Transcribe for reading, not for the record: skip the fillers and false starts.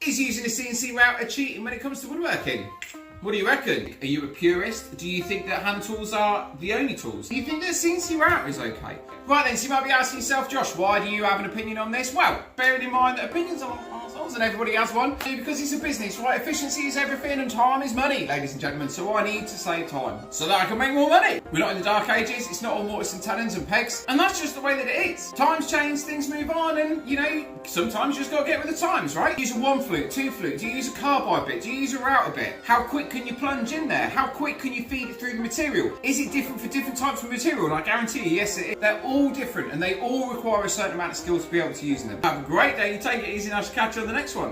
Is using a CNC router cheating when it comes to woodworking? What do you reckon? Are you a purist? Do you think that hand tools are the only tools? Do you think that a CNC router is okay? Right then, so you might be asking yourself, Josh, why do you have an opinion on this? Well, bearing in mind that opinions are ourselves and everybody has one, because it's a business, right? Efficiency is everything and time is money, ladies and gentlemen, so I need to save time so that I can make more money. We're not in the dark ages, it's not all mortise and tenons and pegs, and that's just the way that it is. Times change, things move on, and you know, sometimes you just gotta get with the times, right? Use a 1 flute, 2 flute, do you use a carbide bit, do you use a router bit? How quick can you plunge in there? How quick can you feed it through the material? Is it different for different types of material? And I guarantee you, yes it is. They're all different and they all require a certain amount of skill to be able to use them. Have a great day, you take it easy and I shall catch you on the next one.